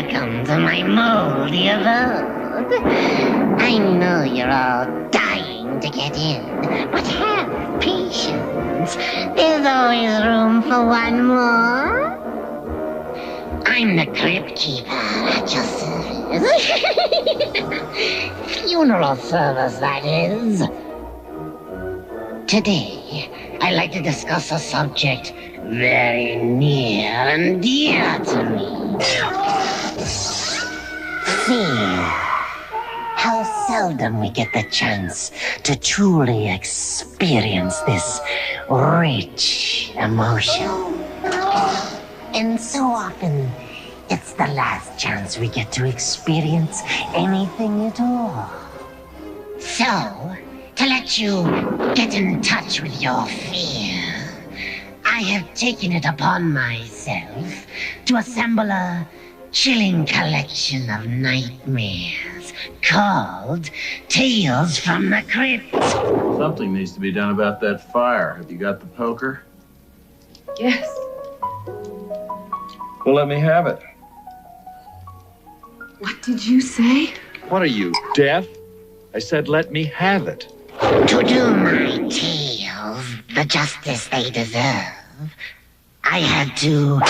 Welcome to my moldy abode. I know you're all dying to get in, but have patience. There's always room for one more. I'm the Crypt Keeper at your service. Funeral service, that is. Today, I'd like to discuss a subject very near and dear to me. Fear. How seldom we get the chance to truly experience this rich emotion. And so often, it's the last chance we get to experience anything at all. So, to let you get in touch with your fear, I have taken it upon myself to assemble a chilling collection of nightmares called Tales from the Crypt. Something needs to be done about that fire. Have you got the poker? Yes. Well, let me have it. What did you say? What are you, deaf? I said let me have it. To do my tales the justice they deserve, I had to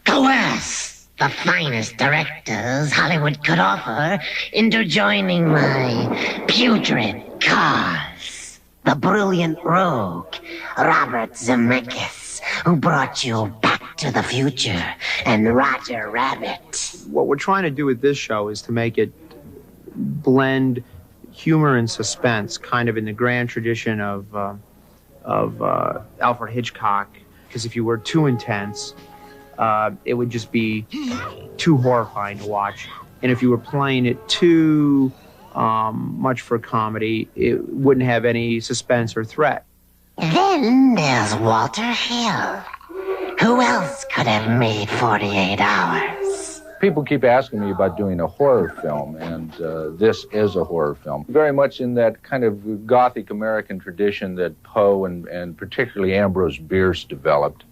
coerce the finest directors Hollywood could offer into joining my putrid cause. The brilliant rogue, Robert Zemeckis, who brought you Back to the Future and Roger Rabbit. What we're trying to do with this show is to make it blend humor and suspense, kind of in the grand tradition of Alfred Hitchcock. Because if you were too intense, it would just be too horrifying to watch. And if you were playing it too much for comedy, it wouldn't have any suspense or threat. Then there's Walter Hill. Who else could have made 48 Hours? People keep asking me about doing a horror film, and this is a horror film. Very much in that kind of Gothic American tradition that Poe and particularly Ambrose Bierce developed.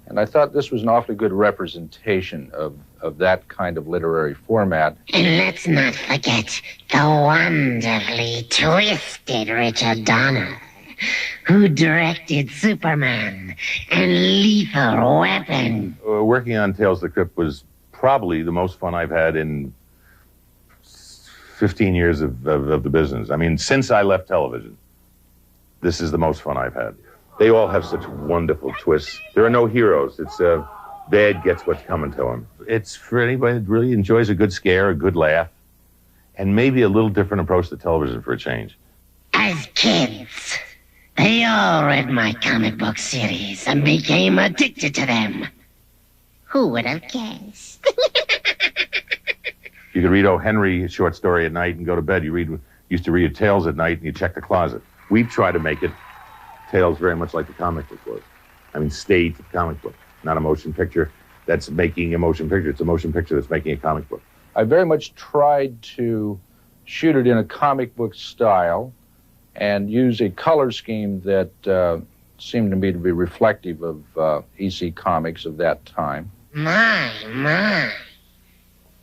And I thought this was an awfully good representation of that kind of literary format. And let's not forget the wonderfully twisted Richard Donner, who directed Superman and Lethal Weapon. Working on Tales of the Crypt was probably the most fun I've had in 15 years of the business. I mean, since I left television, this is the most fun I've had. They all have such wonderful twists. There are no heroes. It's bad gets what's coming to him. It's for anybody that really enjoys a good scare, a good laugh, and maybe a little different approach to television for a change. As kids, they all read my comic book series and became addicted to them. Who would have guessed? You could read O. Henry short story at night and go to bed. Used to read Tales at night and you check the closet. We've tried to make it Tales very much like the comic book was. I mean, stage comic book, not a motion picture that's making a motion picture. It's a motion picture that's making a comic book. I very much tried to shoot it in a comic book style and use a color scheme that seemed to me to be reflective of EC Comics of that time. My.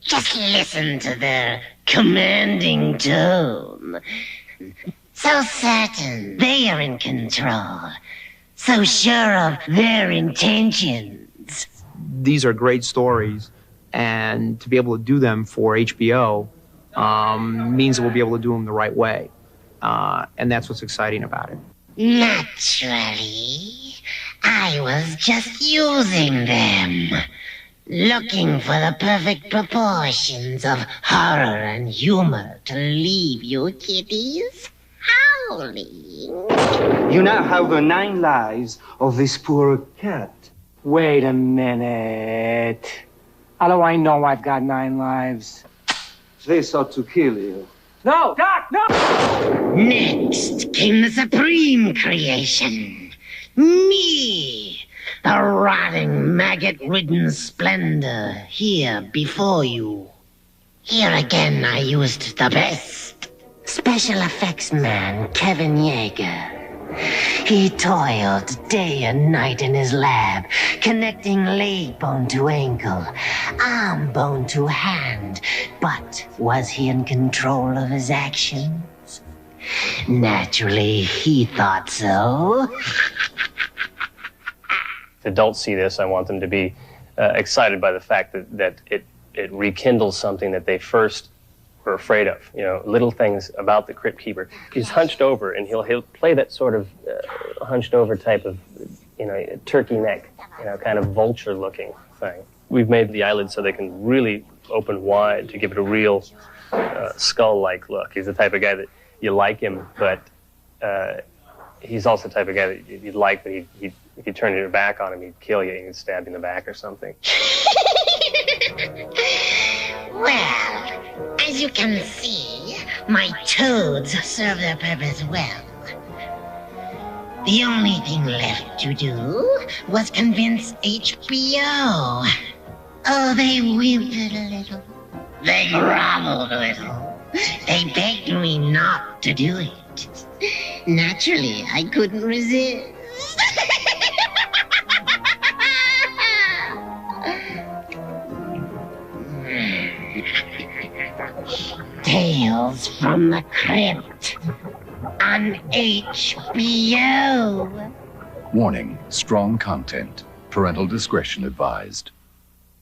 Just listen to their commanding tone. So certain they are in control. So sure of their intentions. These are great stories, and to be able to do them for HBO means that we'll be able to do them the right way. And that's what's exciting about it. Naturally, I was just using them. Looking for the perfect proportions of horror and humor to leave you kiddies howling. You now have the 9 lives of this poor cat. Wait a minute. How do I know I've got 9 lives? They sought to kill you. No, Doc, no! Next came the supreme creation. Me. The rotting, maggot-ridden splendor here before you. Here again I used the best. Special effects man Kevin Yagher. He toiled day and night in his lab, connecting leg bone to ankle, arm bone to hand. But was he in control of his actions? Naturally, he thought so. If adults see this, I want them to be excited by the fact that it rekindles something that they first were afraid of. You know, little things about the Crypt Keeper. He's hunched over, and he'll play that sort of hunched over type of, you know, turkey neck, you know, kind of vulture-looking thing. We've made the eyelids so they can really open wide to give it a real skull-like look. He's the type of guy that you like him, but he's also the type of guy that you'd like, but if you turn your back on him, he'd kill you, he'd stab you in the back or something. Well, as you can see, my toads serve their purpose well. The only thing left to do was convince HBO. Oh, they whimpered a little. They groveled a little. They begged me not to do it. Naturally, I couldn't resist. Tales from the Crypt on HBO. Warning, strong content. Parental discretion advised.